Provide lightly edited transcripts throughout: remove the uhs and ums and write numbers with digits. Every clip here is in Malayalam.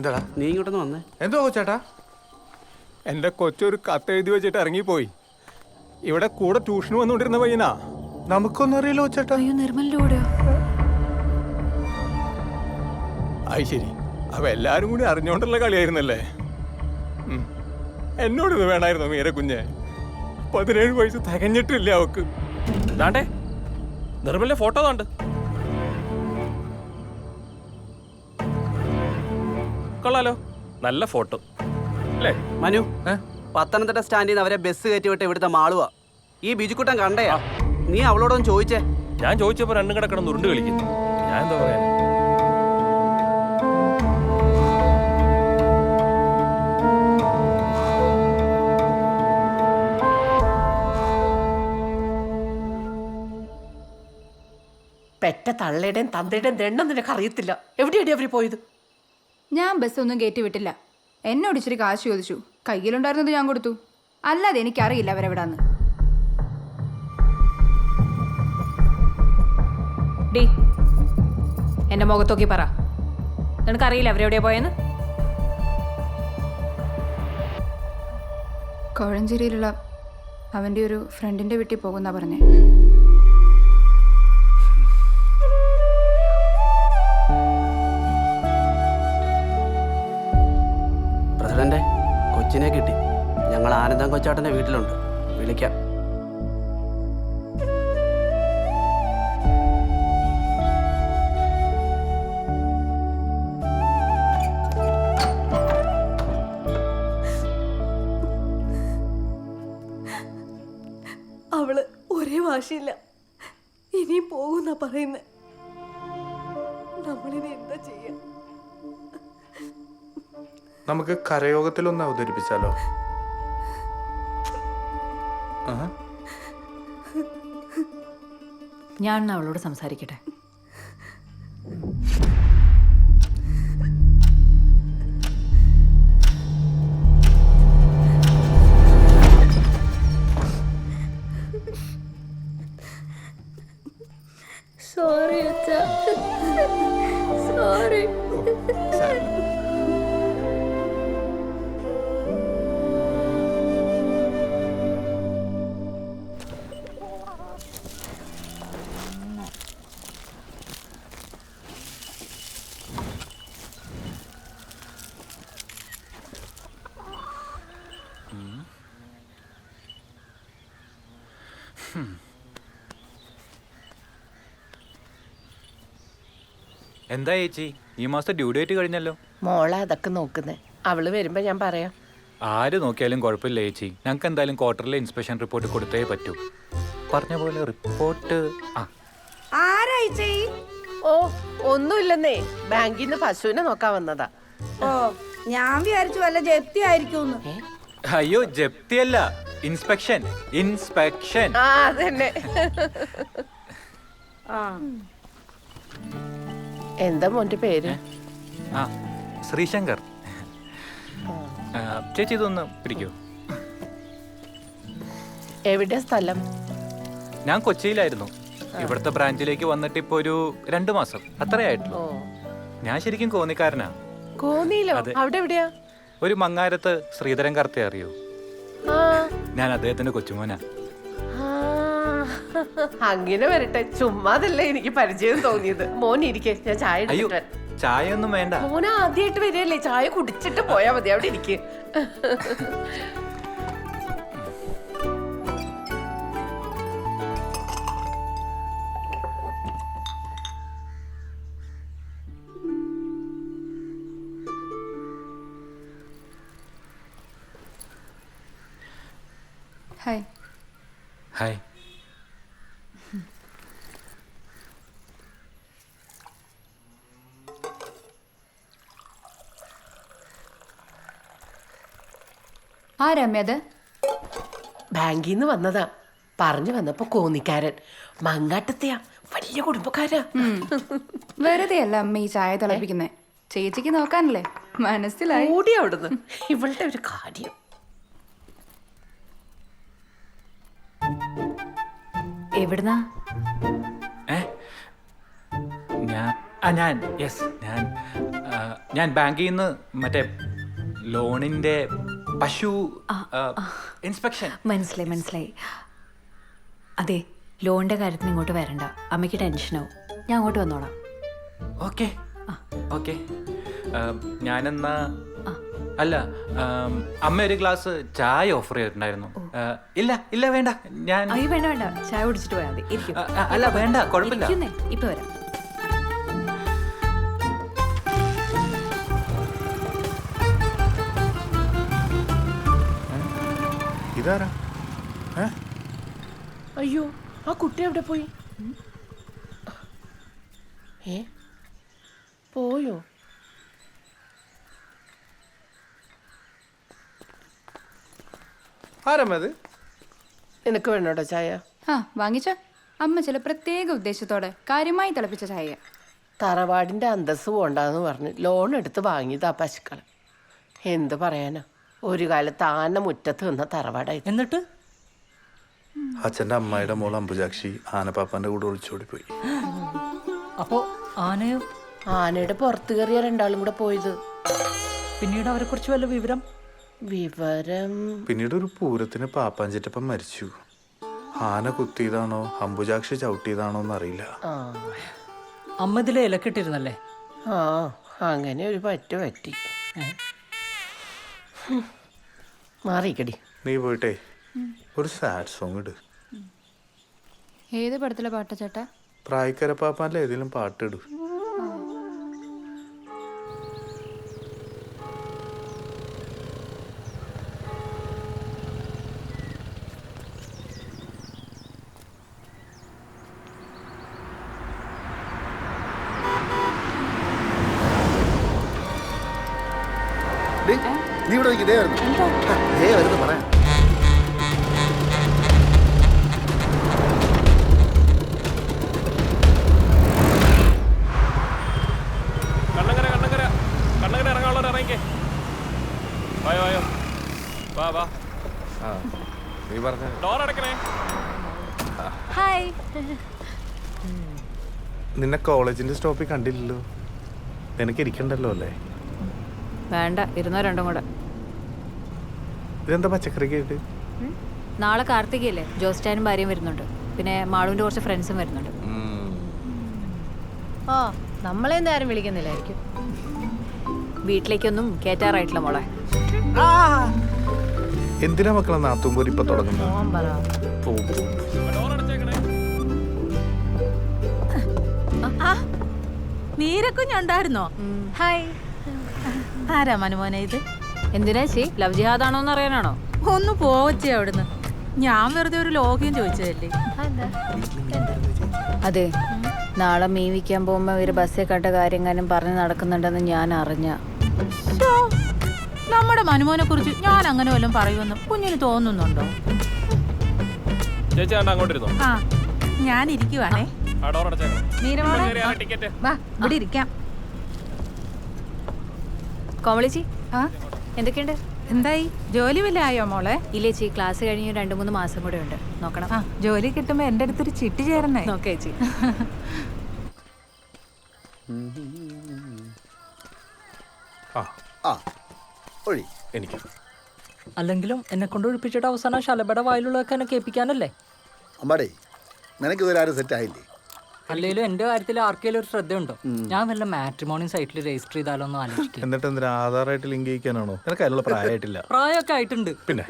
എന്താടാ നീ ഇങ്ങോട്ടൊന്ന് വന്നേ. എന്തോ ചേട്ടാ? എൻ്റെ കൊച്ചൊരു കത്ത് എഴുതി വെച്ചിട്ട് ഇറങ്ങിപ്പോയി. ഇവിടെ കൂടെ ട്യൂഷന് വന്നുകൊണ്ടിരുന്ന പയ്യനാ. നമുക്കൊന്നും അറിയില്ലോ ചേട്ടാ. അയ്യോ, നിർമ്മലിന്റെ കൂടെയോ? അത് ശരി. അപ്പൊ എല്ലാരും കൂടി അറിഞ്ഞോണ്ടുള്ള കളിയായിരുന്നല്ലേ? എന്നോടിത് വേണമായിരുന്നു മീര കുഞ്ഞെ. 17 വയസ്സ് തികഞ്ഞിട്ടില്ല അവക്ക്. ദാണ്ടേ നിർമ്മലിന്റെ ഫോട്ടോ താണ്ട്. കൊള്ളാലോ, നല്ല ഫോട്ടോ അല്ലേ? മനു, പത്തനംതിട്ട സ്റ്റാൻഡിൽ നിന്ന് അവരെ ബസ് കയറ്റിവിട്ട് ഇവിടുത്തെ മാളുവാ. ഈ ബിജുക്കുട്ടൻ കണ്ടയാ. നീ അവളോടൊന്ന് ചോദിച്ചേ. ഞാൻ ചോദിച്ചപ്പോ രണ്ടും കിടക്കണം ഉരുണ്ട് കളിക്കുന്നു. ഞാൻ എന്താ പറയാ? പെറ്റ തള്ളയുടെയും തന്തയുടെയും ദണ്ണം നിനക്ക് അറിയത്തില്ല. എവിടെയാണ് അവര് പോയത്? ഞാൻ ബസ്സൊന്നും കയറ്റി വിട്ടില്ല. എന്നോട് ഇച്ചിരി കാശ് ചോദിച്ചു. കയ്യിലുണ്ടായിരുന്നത് ഞാൻ കൊടുത്തു. അല്ലാതെ എനിക്കറിയില്ല അവരെവിടാന്ന്. ഡി, എന്റെ മുഖത്തോക്കി പറ, നിനക്കറിയില്ല അവരെവിടെയാ പോയെന്ന്? കോഴഞ്ചേരിയിലുള്ള അവൻ്റെ ഒരു ഫ്രണ്ടിൻ്റെ വീട്ടിൽ പോകുന്ന പറഞ്ഞേ. പ്രസിഡന്റെ, കൊച്ചിനെ കിട്ടി. ഞങ്ങൾ ആനന്ദം കൊച്ചാട്ടന്റെ വീട്ടിലുണ്ട്. വിളിക്കാം. അവള് ഒരേ വാശിയില്ല. ഇനിയും പോകുന്ന പറയുന്നേ. നമ്മളിനി എന്താ ചെയ്യാ? നമുക്ക് കരയോഗത്തിലൊന്ന് അവതരിപ്പിച്ചാലോ? ഞാൻ അവളോട് സംസാരിക്കട്ടെ. സോറി അച്ഛാ, സോറി. എന്താ ചേച്ചി, ഈ മാസം ഡ്യൂ ഡേറ്റ് കഴിഞ്ഞല്ലോ? മോളെ അതൊക്കെ നോക്കുന്നേ. അവള് വരുമ്പോ ഞാൻ പറയാം. ആര് നോക്കിയാലും കുഴപ്പമില്ല ചേച്ചി. ഞങ്ങൾക്ക് എന്തായാലും ക്വാർട്ടറിലെ ഇൻസ്പെക്ഷൻ റിപ്പോർട്ട് കൊടുത്തേ പറ്റൂ. പറഞ്ഞ പോലെ റിപ്പോർട്ട്. ഓ, ഒന്നുമില്ലെന്നേ. ബാങ്കിൽ നിന്ന് പശുവിനെ നോക്കാൻ വന്നതാ. ഓ, ഞാൻ വിചാരിച്ചു വല്ല ജപ്തി ആയിരിക്കും. അയ്യോ, ജപ്തിയല്ല, ഇൻസ്പെക്ഷൻ. ഇൻസ്പെക്ഷൻ. ആ, അതന്നെ. എന്താ മോന്റെ പേര്? ആ, ശ്രീശങ്കർ. ചേച്ചി ഇതൊന്ന് പിടിക്കൂ. എവിടെ സ്ഥലം? ഞാൻ കൊച്ചിയിലായിരുന്നു. ഇവിടുത്തെ ബ്രാഞ്ചിലേക്ക് വന്നിട്ട് ഇപ്പൊ ഒരു 2 മാസം അത്രയായിട്ടുള്ളൂ. ഞാൻ ശരിക്കും കോന്നിക്കാരനാ. കോന്നിയിലോ? അവിടെ എവിടെയാ? ഒരു മങ്ങാരത്ത് ശ്രീധരൻ കർത്തെ അറിയോ? ഞാൻ അദ്ദേഹത്തിന്റെ കൊച്ചുമോനാ. അങ്ങനെ വരട്ടെ. ചുമ്മാതല്ലേ എനിക്ക് പരിചയം തോന്നിയത്. മോൻ ഇരിക്കേ, ഞാൻ ചായ അയ്യോ, ചായ ഒന്നും വേണ്ട. മോൻ ആദ്യമായിട്ട് വരികയല്ലേ, ചായ കുടിച്ചിട്ട് പോയാ മതി. അവിടെ ഇരിക്കേ. ഹായ്. ഹായ്. ആരാമ്യത്? ബാങ്കിൽ നിന്ന് വന്നതാ. പറഞ്ഞു വന്നപ്പോ കോന്നിക്കാരൻ. മങ്ങാട്ടത്തെയാ, വലിയ കുടുംബക്കാരാ. വെറുതെ അല്ല അമ്മ ഈ ചായ തിളപ്പിക്കുന്നേ. ചേച്ചിക്ക് നോക്കാനല്ലേ? മനസ്സിലായി. കൂടി അവിടുന്ന്. ഇവളുടെ ഒരു കാര്യം. എവിടുന്നാ? ഞാൻ യെസ്, ഞാൻ ഞാൻ ബാങ്കിൽ നിന്ന് മറ്റേ ലോണിന്റെ പശു ഇൻസ്പെക്ഷൻ. മനസ്സിലായി അതെ, ലോണിന്റെ കാര്യത്തിന് ഇങ്ങോട്ട് വരണ്ട, അമ്മയ്ക്ക് ടെൻഷനാവും. ഞാൻ അങ്ങോട്ട് വന്നോളാം. Okay okay. ഞാനെന്നാ അല്ല, അമ്മ ഒരു ഗ്ലാസ് ചായ ഓഫർ ചെയ്തിട്ടുണ്ടായിരുന്നു. ഇല്ല വേണ്ട, ഞാൻ അയ്യോ വേണ്ട, ചായ കുടിച്ചിട്ട് പോയാൽ മതി. ഇരിക്കും. അല്ല വേണ്ട, കുഴപ്പമില്ല. ഇരിക്കുന്നേ, ഇപ്പൊ വരാം. ഇതാരാ? അയ്യോ, ആ കുട്ടി എവിടെ പോയി? പോയോ? ആരമ്മത്? നിനക്ക് വേണോട്ടോ ചായ? ആ വാങ്ങിച്ചോ. അമ്മ ചില പ്രത്യേക ഉദ്ദേശത്തോടെ കാര്യമായി തിളപ്പിച്ച ചായ. തറവാടിന്റെ അന്തസ് പോണ്ടെന്ന് പറഞ്ഞ് ലോൺ എടുത്ത് വാങ്ങിയതാ പശുക്കൾ. എന്ത് പറയാനാ, ഒരു കാലത്ത് ആന മുറ്റത്ത് നിന്ന തറവാടായി. എന്നിട്ട് അച്ഛൻ്റെ അമ്മായിയുടെ മോൾ അംബുജാക്ഷി ആനപ്പാപ്പാന്റെ കൂടെ ഒളിച്ചോടിപ്പോയി. അപ്പോ ആനയോ? ആനയുടെ പുറത്ത് കയറിയ രണ്ടാളും കൂടെ പോയത്. പിന്നീട് അവരെ കുറിച്ച് വല്ല വിവരം? പിന്നീട് ഒരു പൂരത്തിന് പാപ്പാഞ്ചിറ്റപ്പം മരിച്ചു. ആന കുത്തിയതാണോ അംബുജാക്ഷി ചവിട്ടിയതാണോ എന്നറിയില്ല. അമ്മ ഇതിലെ ഇലക്കിട്ടിരുന്നല്ലേ? ആ, അങ്ങനെ ഒരു പറ്റി. മാറിക്കടി. നീ പോയിട്ടേ ഒരു സാഡ് സോങ് ഇട്. ഏത് പടത്തിലെ പാട്ടാ ചേട്ടാ? പ്രായക്കര പാപ്പാൻ്റെ ഏതെങ്കിലും പാട്ടിടൂ. നീ ഇവിടെ ഇതേ വരുന്നു പറയാം. കണ്ണങ്കര ഇറങ്ങാനുള്ളവർ ഇറങ്ങിക്കേ. വായോ വാ. നീ പറഞ്ഞ ഡോർ അടക്കണേ. ഹായ്. നിന്നെ കോളേജിന്റെ സ്റ്റോപ്പിൽ കണ്ടില്ലല്ലോ. നിനക്ക് ഇരിക്കണ്ടല്ലോ അല്ലേ? വേണ്ട, ഇരുന്നോ രണ്ടും കൂടെ. ഇതെന്താ പച്ചക്കറിക്ക് ആയിട്ട്? നാളെ കാർത്തികയല്ലേ, ജോസ്റ്റാനും ഭാര്യയും വരുന്നുണ്ട്. പിന്നെ മാളുവിന്റെ കുറച്ച് ഫ്രണ്ട്സും വരുന്നുണ്ട്. ആ, നമ്മളെന്താ ആരും വിളിക്കുന്നില്ലായിരിക്കും. വീട്ടിലേക്കൊന്നും കേറ്റാറായിട്ടില്ല മോളെ. എന്തിനാ മക്കളെ നാത്തുമ്പോൾ ഇപ്പൊ തുടങ്ങുന്നത്? ഡോർ അടച്ചേക്കണേ. നീരക്കുഞ്ഞുണ്ടായിരുന്നോ? ഹായ്. ആരാ മനുമോനെ ഇത്? എന്തിനാ ചേ, ലവ് ജിഹാദാണോന്ന് അറിയാനാണോ? ഒന്ന് പോവച്ചേ അവിടുന്ന്. ഞാൻ വെറുതെ ഒരു ലോഗ്യം ചോദിച്ചതല്ലേ. അതെ, നാളെ മീൻ വിൽക്കാൻ പോകുമ്പോ ഇവര് ബസ്സിൽ കണ്ട കാര്യങ്ങളും പറഞ്ഞ് നടക്കുന്നുണ്ടെന്ന് ഞാൻ അറിഞ്ഞ. നമ്മുടെ മനുമോനെ കുറിച്ച് ഞാൻ അങ്ങനെ വല്ലതും പറയുമെന്ന് കുഞ്ഞിന് തോന്നുന്നുണ്ടോ? ചേച്ചി അങ്ങോട്ടിരുന്നോ? ആ, ഞാൻ ഇരിക്കുവാണേ. ആ ഡോർ അടച്ചേക്കണം. നീരമോളെ ടിക്കറ്റ്. വാ, ഇവിടെ ഇരിക്കാം. കോമളിച്ചി, ആ, എന്തൊക്കെയുണ്ട്? എന്തായി, ജോലി വല്ല ആയോ മോളെ? ഇല്ല ചേച്ചി, ക്ലാസ് കഴിഞ്ഞ് 2-3 മാസം കൂടെ ഉണ്ട്. നോക്കണം. ആ, ജോലി കിട്ടുമ്പോ എന്റെ അടുത്തൊരു ചിട്ടി ചേരണേ. നോക്കേ ചേച്ചി. ഒഴി എനിക്ക് അല്ലെങ്കിലും എന്നെ കൊണ്ട് ഒഴിപ്പിച്ചിട്ട് അവസാനം ശലഭയുടെ വായിലുള്ളതൊക്കെ എന്നെ കേൾപ്പിക്കാനല്ലേ? അമ്പാടേ, നിനക്ക് ഇതുവരെ ആരും സെറ്റ് ആയില്ലേ? അല്ലെങ്കിലും എന്റെ കാര്യത്തിൽ ആർക്കെങ്കിലും ഒരു ശ്രദ്ധയുണ്ടോ? ഞാൻ വല്ല മാട്രിമോണി സൈറ്റിൽ രജിസ്റ്റർ ചെയ്താലോ എന്ന് ആലോചിക്കും. എന്നിട്ട് എന്തിനാ ആധാറായിട്ട് ലിങ്ക് ചെയ്യിക്കാനാണോ? നിനക്ക് അതിനുള്ള പ്രായമായിട്ടില്ല. പ്രായമൊക്കെ ആയിട്ടുണ്ട്. പിന്നെ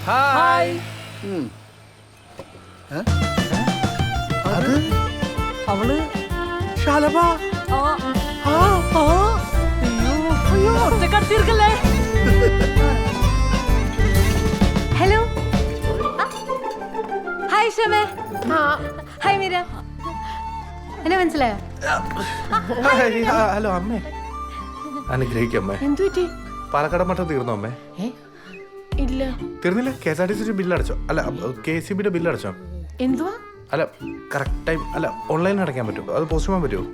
ഹായ്. അവള് ശാലഭ. ഒറ്റക്കടത്തിയിരിക്കല്ലേ? ഹലോ. ഹായ് ഷമേ. ഹായ് മീര. എന്നെ മനസ്സിലായോ? ഹലോ അമ്മേ. അനുഗ്രഹിക്കമ്മേ. എന്തു പറ്റി? പാലക്കാട് മട്ടം തീർന്നോ അമ്മേ? ഇല്ല. തീർന്നില്ല? KSRTC ബില്ല് അടച്ചോ? അല്ല KCBയുടെ ബില്ല് അടച്ചോ? എന്തുവാ? അല്ല കറക്റ്റ് ടൈം അല്ല ഓൺലൈനിൽ അടയ്ക്കാൻ പറ്റുമോ? അത് പോസ്റ്റ് ചെയ്യാൻ പറ്റുമോ?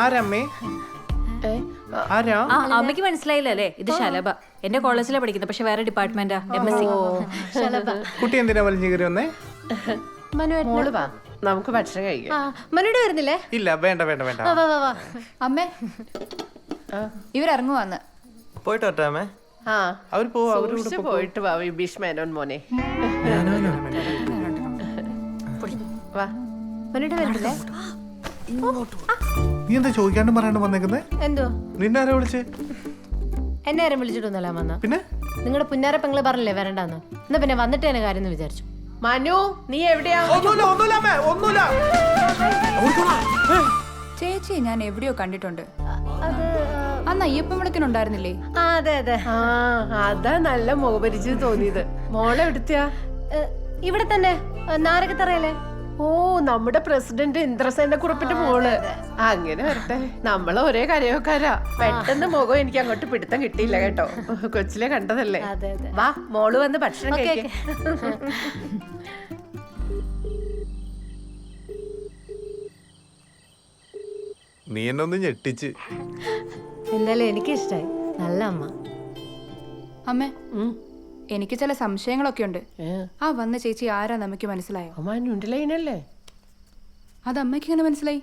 ആരമ്മേ? ആരാ? ആ, അമ്മയ്ക്ക് മനസ്സിലായില്ല അല്ലേ? ഇത് ശലഭ. എന്റെ കോളേജിലാണ് പഠിക്കുന്നത്, പക്ഷെ വേറെ ഡിപ്പാർട്ട്മെന്റാ, MSc. കുട്ടി എന്തിനാ വലിഞ്ഞു കയറി വന്നേ? മോള് വാ നമുക്ക് ഭക്ഷണം കഴിക്കാം. മനുടെ വരുന്നില്ലേ? ഇല്ല വേണ്ട വേണ്ട വേണ്ട വാ വാ വാ. അമ്മേ ഇവരിറങ്ങുവാന്ന്. പോയിട്ട് വട്ടാമേ. ആ അവർ പോവാ സൂക്ഷിച്ച് പോയിട്ട് വാ വിഭീഷ് മേനോൻ മോനെ. വാ മനുടെ വരുന്നില്ലേ? നീ എന്താ ചോദിക്കാണ്ടും പറയാണ്ട് വന്നേക്കുന്നേ? എന്തോ നിന്നാരാ വിളിച്ചേ? എന്നെ ആരും വിളിച്ചിട്ടൊന്നല്ല വന്ന. പിന്നെ നിങ്ങളുടെ പുന്നാര പെങ്ങള് പറഞ്ഞില്ലേ വരണ്ടാന്ന്. എന്നാ പിന്നെ വന്നിട്ട് തന്നെ കാര്യം എന്ന് വിചാരിച്ചു. മനു നീ എവിടെയാ? ചേച്ചി ഞാൻ എവിടെയോ കണ്ടിട്ടുണ്ട്. അന്ന് അയ്യപ്പൻ വിളക്കിനുണ്ടായിരുന്നില്ലേ? അതെ അതെ. ആ അതാ നല്ല മുഖപരിചയം തോന്നിയത്. മോളെ എവിടുത്തെയാ? ഇവിടെ തന്നെ നാരകത്തറയല്ലേ? ഓ നമ്മുടെ പ്രസിഡന്റ് ഇന്ദ്രസേന കുറിപ്പിന്റെ മോള്. അങ്ങനെ വരട്ടെ, നമ്മള് ഒരേ കരയോക്കാരാ. പെട്ടെന്ന് മുഖം എനിക്ക് അങ്ങോട്ട് പിടുത്തം കിട്ടിയില്ല കേട്ടോ, കൊച്ചിലെ കണ്ടതല്ലേ. അതെ അതെ. വാ മോള് വന്ന് ഭക്ഷണം കഴിക്കാം. നീ എന്നെ ഒന്ന് ഞെട്ടിച്ച്. എന്തായാലും എനിക്ക് ഇഷ്ടായി. നല്ല അമ്മ. അമ്മേ എനിക്ക് ചില സംശയങ്ങളൊക്കെ ഉണ്ട്. ആ വന്ന ചേച്ചി ആരാ നമുക്ക് മനസ്സിലായോ? മനസ്സിലായിനല്ലേ? അത് അമ്മയ്ക്ക് എങ്ങനെ മനസ്സിലായി?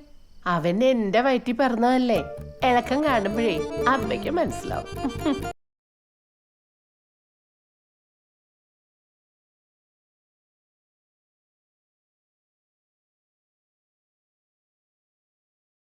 അവൻ എന്റെ വയറ്റിൽ പിറന്നതല്ലേ, ഇളക്കം കാണുമ്പോഴേ അമ്മയ്ക്ക് മനസ്സിലാവും.